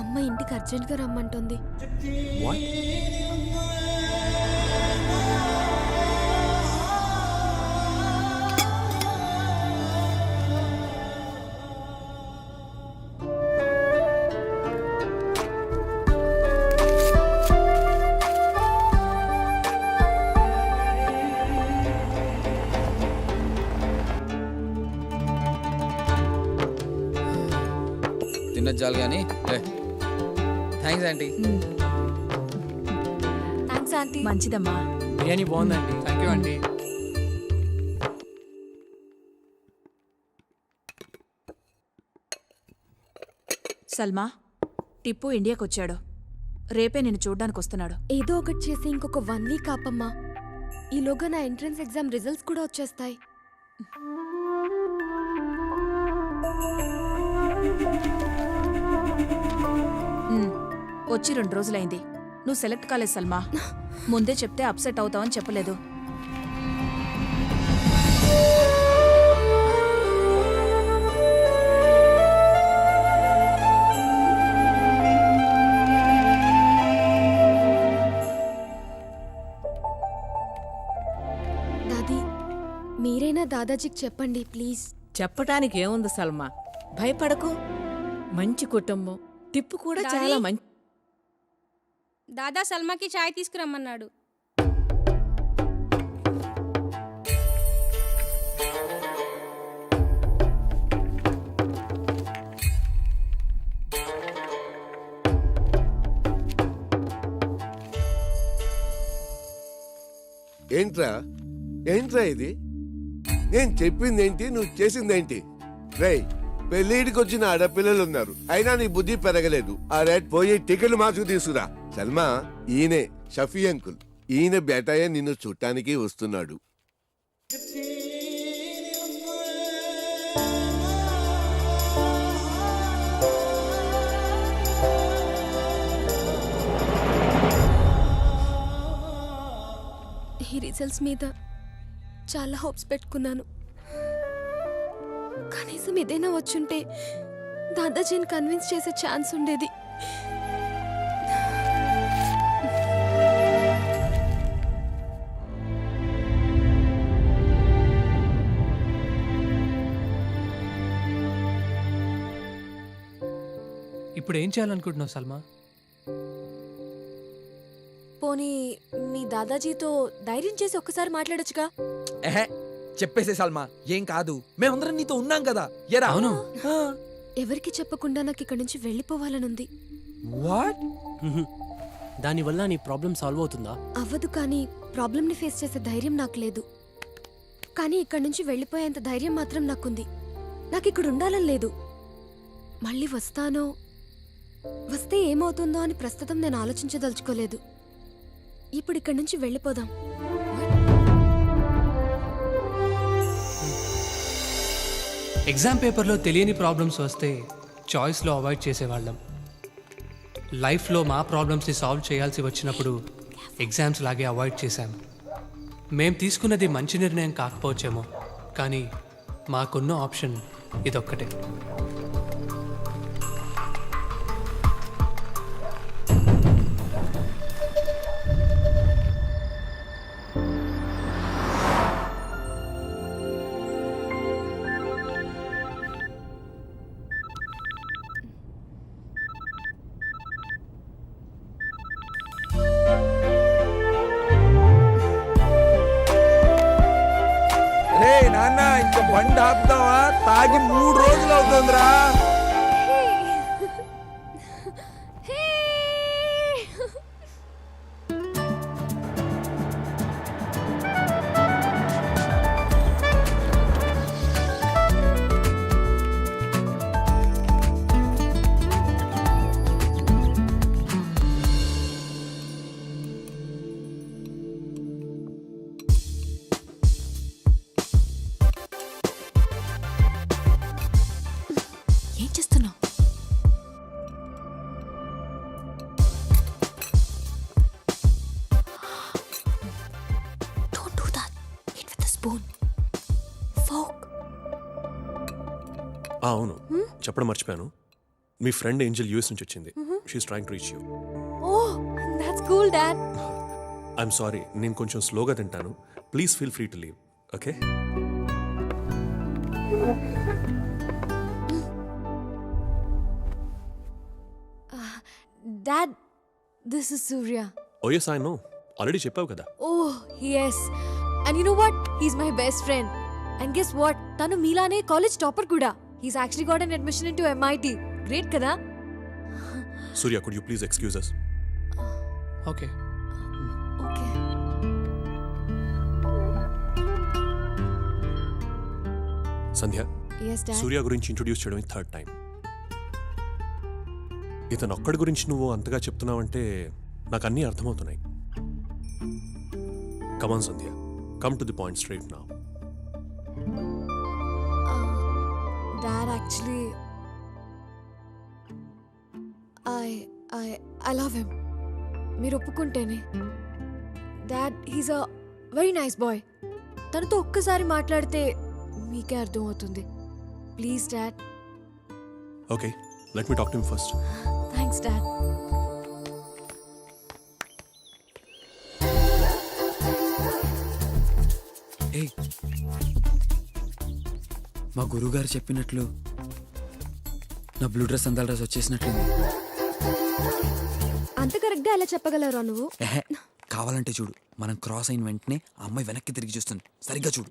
అమ్మ ఇంటికి అర్జెంట్గా రమ్మంటుంది. వాట్? తినొచ్చాలి కానీ థ్యాంక్స్ ఆంటీ. Thanks aunty. మంచిదమ్మా. బిర్యానీ బాగుందండి. Thank you aunty. Salma, Tippu ఇండియాకి వచ్చాడు. రేపే నిన్ను చూడ్డానికి వస్తున్నాడు. ఏదో ఒకటి చేసి ఇంకొక 1 వీక్ ఆపమ్మా. ఈలోగా నా ఎంట్రన్స్ ఎగ్జామ్ రిజల్ట్స్ కూడా వచ్చేస్తాయి. వచ్చి 2 రోజులైంది. నువ్వు సెలెక్ట్ కాలేదు సల్మా. ముందే చెప్తే అప్సెట్ అవుతావని చెప్పలేదు. దాదీ, మీరైనా దాదాజీకి చెప్పండి ప్లీజ్. చెప్పటానికి ఏముంది సల్మా, భయపడకు. మంచి కుటుంబం. టిప్పు కూడా చాలా మంచి. దాదా సల్మాకి చాయ్ తీసుకురమ్మన్నాడు. ఏంట్రా ఏంట్రా ఇది? నేను చెప్పిందేంటి, నువ్వు చేసిందేంటి? రేయ్, పెళ్ళిడికి వచ్చిన ఆడపిల్లలు ఉన్నారు, అయినా నీ బుద్ధి పెరగలేదు. ఆ రేట్ పోయి టికెట్ మార్చుకు తీసుకురా. సల్మా, ఈయనే షఫీ అంకుల్. ఈయన బేటాయే నిన్ను చూడటానికి వస్తున్నాడు. ఈ రిజల్ట్స్ మీద చాలా హోప్స్ పెట్టుకున్నాను. కనీసం ఏదైనా వచ్చుంటే దాదాజీని కన్విన్స్ చేసే ఛాన్స్ ఉండేది. ఇప్పుడు ఏం చేయాలనుకుంటున్నావు సల్మా? పోనీ మీ దాదాజీతో ధైర్యం చేసి ఒక్కసారి మాట్లాడొచ్చుగా? చెప్పేసే సల్మా, ఏం కాదు, మేమందరం నీతో ఉన్నాం కదా. ఎరా? అవును. ఎవరికి చెప్పకుండా నాకు ఇక్కడి నుంచి వెళ్ళిపోవాలనుంది. వాట్? దానివల్ల నీ ప్రాబ్లం సాల్వ్ అవుతుందా? అవ్వదు, కానీ ప్రాబ్లంని ఫేస్ చేసే ధైర్యం నాకు లేదు. కానీ ఇక్కడి నుంచి వెళ్ళిపోయేంత ధైర్యం మాత్రం నాకుంది. నాకు ఇక్కడ ఉండాలని లేదు. మళ్ళీ వస్తానో, వస్తే ఏమవుతుందో అని ప్రస్తుతం నేను ఆలోచించదలుచుకోలేదు. ఇప్పుడు ఇక్కడి నుంచి వెళ్ళిపోదాం. ఎగ్జామ్ పేపర్లో తెలియని ప్రాబ్లమ్స్ వస్తే చాయిస్లో అవాయిడ్ చేసేవాళ్ళం. లైఫ్లో మా ప్రాబ్లమ్స్ని సాల్వ్ చేయాల్సి వచ్చినప్పుడు ఎగ్జామ్స్ లాగే అవాయిడ్ చేశాం. మేం తీసుకున్నది మంచి నిర్ణయం కాకపోవచ్చేమో, కానీ మాకున్న ఆప్షన్ ఇదొక్కటే. రే నాన్న, ఇంకా బండి ఆపుదావా? తాగి 3 రోజులు అవుతుందిరా. ఏం చేస్తున్నావు? Don't do that. Eat with a spoon. Fork. అవును, చెప్పడం మర్చిపోయాను. మీ ఫ్రెండ్ ఏంజల్ యూఎస్ నుంచి వచ్చింది. She's trying to reach you. Oh that's cool dad. I'm sorry, నేను కొంచెం స్లోగా తింటాను. Please feel free to leave. Okay? Dad this is Surya. Oh yes I know, already చెప్పావు కదా. Oh, yes. And you know what? He's my best friend. And guess what? Tanu Milane college topper kuda. He's actually got an admission into MIT. Great kada? Surya, could you please excuse us? Okay. Okay. Sandhya, Yes, Dad. సూర్య గురించి introduce చేయడం third time. ఇతను ఒక్కడి గురించి నువ్వు అంతగా చెప్తున్నావంటే నాకు అన్నీ అర్థమవుతున్నాయి. Come on Sandhya, come to the point straight now. Dad, actually, I love him. మీరు ఒప్పుకుంటేనే. Dad, he's a very nice boy. తనతో ఒక్కసారి మాట్లాడితే మీకే అర్థమవుతుంది. Please dad. Okay, let me talk to him first. Thanks dad. ఏయ్, మా గురువుగారు చెప్పినట్లు నా బ్లూ డ్రెస్ అందాల డ్రెస్ వచ్చేసినట్లుంది. అంత కరెక్ట్గా ఎలా చెప్పగలరా నువ్వు? ఎహె, కావాలంటే చూడు. మనం క్రాస్ అయిన వెంటనే ఆ అమ్మాయి వెనక్కి తిరిగి చూస్తుంది. సరిగ్గా చూడు.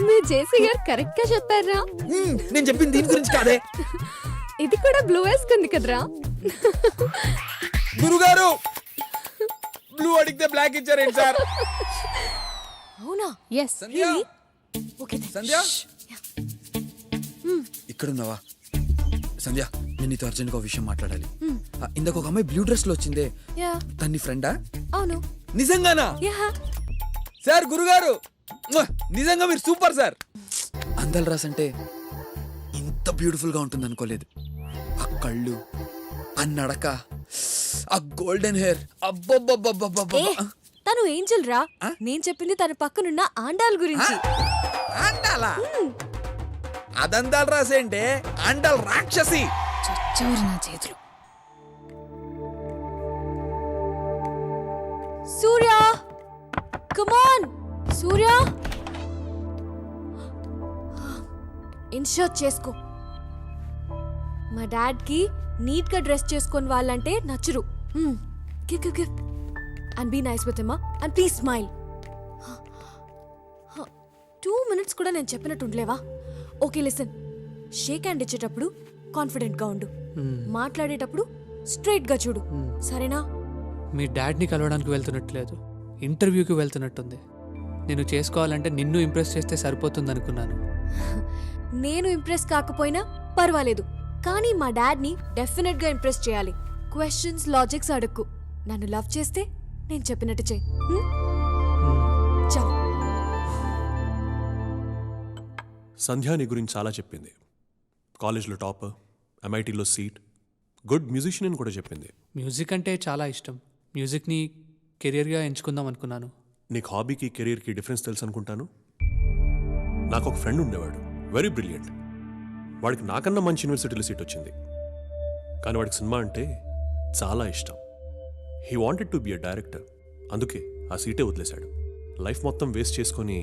మీ జేసీ గారు కరెక్ట్ గా చెప్పారా? నేను చెప్పింది దీని గురించి కాదే. ఇది కూడా బ్లూ వేసుకుంది కదరా. గురుగారు బ్లూ అడిగితే బ్లాక్ ఇచ్చారేంటి సార్? అవునా? ఎస్. సంధ్య, ఓకే సంధ్య, ఇక్కడున్నావా? సంధ్య, నేను నీతో అర్జెంట్గా ఒక విషయం మాట్లాడాలి. ఇందాక ఒక అమ్మాయి బ్లూ డ్రెస్ లో వచ్చిందే, యా తన్ని ఫ్రెండా? అవును. నిజంగానా? యా సార్ గురుగారు నిజంగా మీరు సూపర్ సార్. అందాల రాస్ అంటే ఇంత బ్యూటిఫుల్ గా ఉంటుంది అనుకోలేదు. ఆ కళ్ళు, ఆ నడక, ఆ గోల్డెన్ హెయిర్, అబ్బబ్బబ్బబ్బబ్బబ్బ. ఏ, తను ఏంజల్ రా. నేను చెప్పింది తన పక్కనున్న ఆండాల్ గురించి. అండాలా? అదందాలు రాసేంటే అండాల్ రాక్షసి. చచ్చారు నా చేతులు. Surya, come on Surya. In shirt చేసుకో. మా డాడ్ కి నీట్ గా డ్రెస్ చేసుకొని వాళ్ళంటే నచ్చరు. Give give give and be nice with him and please smile. 2 minutes కూడా నేను చెప్పినట్టు ఉండలేవా? Okay listen. షేక్ హ్యాండ్ ఇచ్చేటప్పుడు కాన్ఫిడెంట్ గా ఉండు. మాట్లాడేటప్పుడు స్ట్రైట్ గా చూడు. సరేనా? మీ డాడ్ని కలవడానికి వెళ్తున్నట్లేదు, ఇంటర్వ్యూకి వెళ్తున్నట్టుంది. నేను చేసుకోవాలంటే నిన్ను ఇంప్రెస్ చేస్తే సరిపోతుంది అనుకున్నాను. నేను ఇంప్రెస్ కాకపోయినా పర్వాలేదు, కానీ మా డాడ్ని డెఫినెట్ గా ఇంప్రెస్ చేయాలి. క్వశ్చన్స్, లాజిక్స్ అడక్కు. నన్ను లవ్ చేస్తే నేను చెప్పినట్టు చెయ్యి. చలో. సంధ్య నీ గురించి చాలా చెప్పింది. కాలేజ్లో టాపర్, MITలో సీట్, గుడ్ మ్యూజిషియన్ అని కూడా చెప్పింది. మ్యూజిక్ అంటే చాలా ఇష్టం. మ్యూజిక్ని కెరియర్గా ఎంచుకుందాం అనుకున్నాను. నీకు హాబీకి కెరీర్కి డిఫరెన్స్ తెలుసు అనుకుంటాను. నాకు ఒక ఫ్రెండ్ ఉండేవాడు, వెరీ బ్రిలియంట్. వాడికి నాకన్నా మంచి యూనివర్సిటీలో సీట్ వచ్చింది, కానీ వాడికి సినిమా అంటే చాలా ఇష్టం. He wanted to be a director. అందుకే ఆ సీటే వదిలేశాడు. లైఫ్ మొత్తం వేస్ట్ చేసుకొని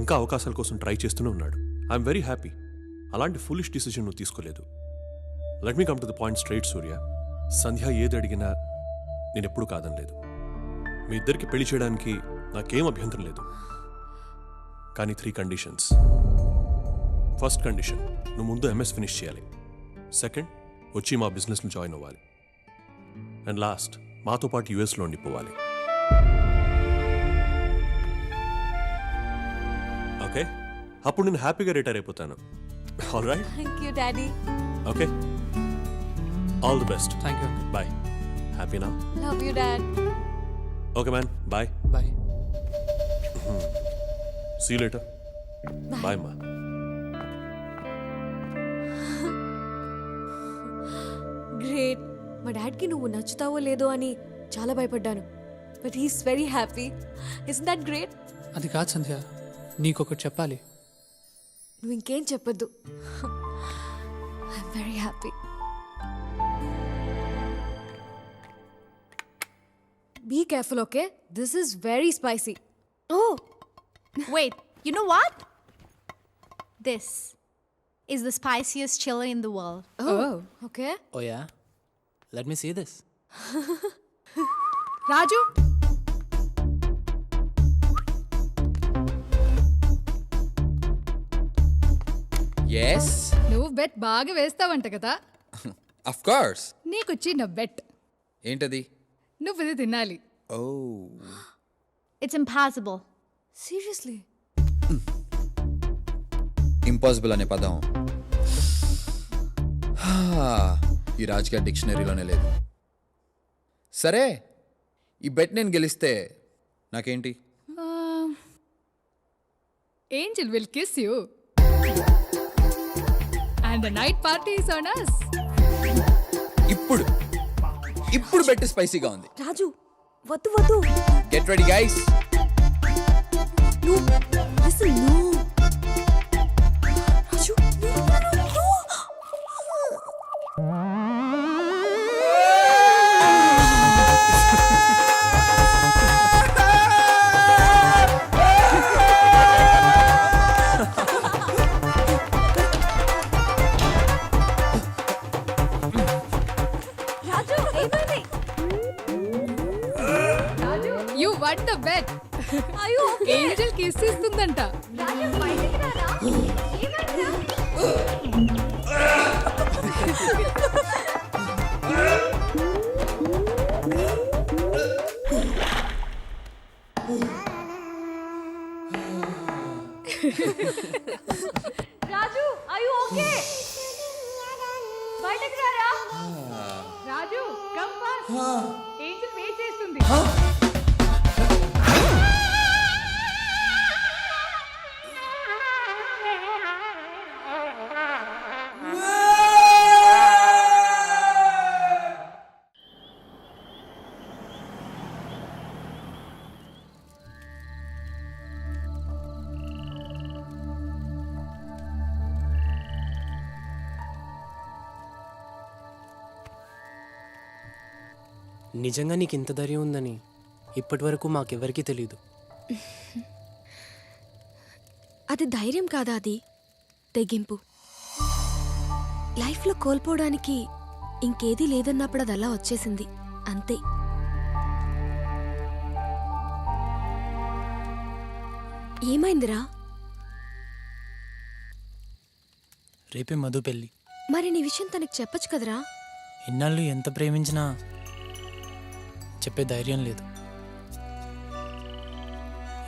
ఇంకా అవకాశాల కోసం ట్రై చేస్తూనే ఉన్నాడు. I'm very happy. అలాంటి ఫులిష్ డిసిజన్ నువ్వు తీసుకోలేదు. Let me come to the point straight Surya. Sandhya ఏది అడిగినా నేను ఎప్పుడూ కాదనలేదు. మీ ఇద్దరికి పెళ్లి చేయడానికి నాకేం అభ్యంతరం లేదు, కానీ 3 కండిషన్స్. ఫస్ట్ కండిషన్, నువ్వు ముందు MS ఫినిష్ చేయాలి. సెకండ్, వచ్చి మా బిజినెస్లో జాయిన్ అవ్వాలి. అండ్ లాస్ట్, మాతో పాటు యుఎస్లో ఉండిపోవాలి. ఓకే, అప్పుడు నేను హ్యాపీగా రిటైర్ అయిపోతాను. All right? Thank you daddy. Okay, all the best. Thank you. Bye. హ్యాపీనా? Love you dad. Okay man, bye. Bye. See you later. Bye, ma. Great. Great. మా డాడ్కి నువ్వు నచ్చుతావో లేదో అని చాలా భయపడ్డాను, but he's very happy. Is that great? అది కాదు సంధ్య, నీకొకటి చెప్పాలి. నువ్వు ఇంకేం చెప్పొద్దు. I'm very happy. Be careful, okay? This is very spicy. Oh Wait, you know what? This is the spiciest chili in the world. Okay. Oh yeah, let me see this. Raju, yes నువ్వు bet బాగా వేస్తావంట కదా. Of course. నీకు చిన్న bet. ఏంటది? నువ్వు ఇది తినాలి. ఓ It's impossible. సీరియస్లీ? ఇంపాసిబుల్ అనే పదం ఈ రాజకీయ డిక్షనరీలోనే లేదు. సరే, ఈ బెట్ నేను గెలిస్తే నాకేంటి? Angel will kiss you. And the night party is on us. ఇప్పుడు బెట్ స్పైసీగా ఉంది. రాజు, వద్దు వద్దు. Get ready guys. Listen, no. Raju, no. Raju, ఏమైంది? You won the bet. Are you okay? Angel kiss ఇస్తుందంట. రాజు, బయటికి రారా? ఏమైందిరా? రాజు, are you okay? బయటికి రారా? రాజు, come fast. Angel వెయిట్ చేస్తుంది. నిజంగా నీకు ఇంత ధైర్యం ఉందని ఇప్పటి వరకు మాకెవ్వరికీ తెలియదు. అది ధైర్యం కాదా, అది తెగింపు. లైఫ్లో కోల్పోవడానికి ఇంకేదీ లేదన్నప్పుడు అది అలా వచ్చేసింది, అంతే. ఏమైందిరా? రేపే మధు పెళ్ళి. మరి నీ విషయం తనకి చెప్పొచ్చు కదరా? ఇన్నాళ్ళు ఎంత ప్రేమించినా చెప్పే ధైర్యం లేదు.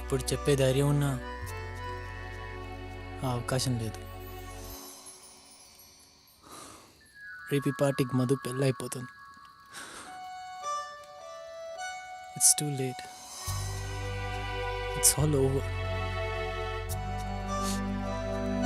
ఇప్పుడు చెప్పే ధైర్యం ఉన్నా ఆ అవకాశం లేదు. రేపు ఈ పార్టీకి మధు పెళ్ళి అయిపోతుంది. It's too late. It's all over.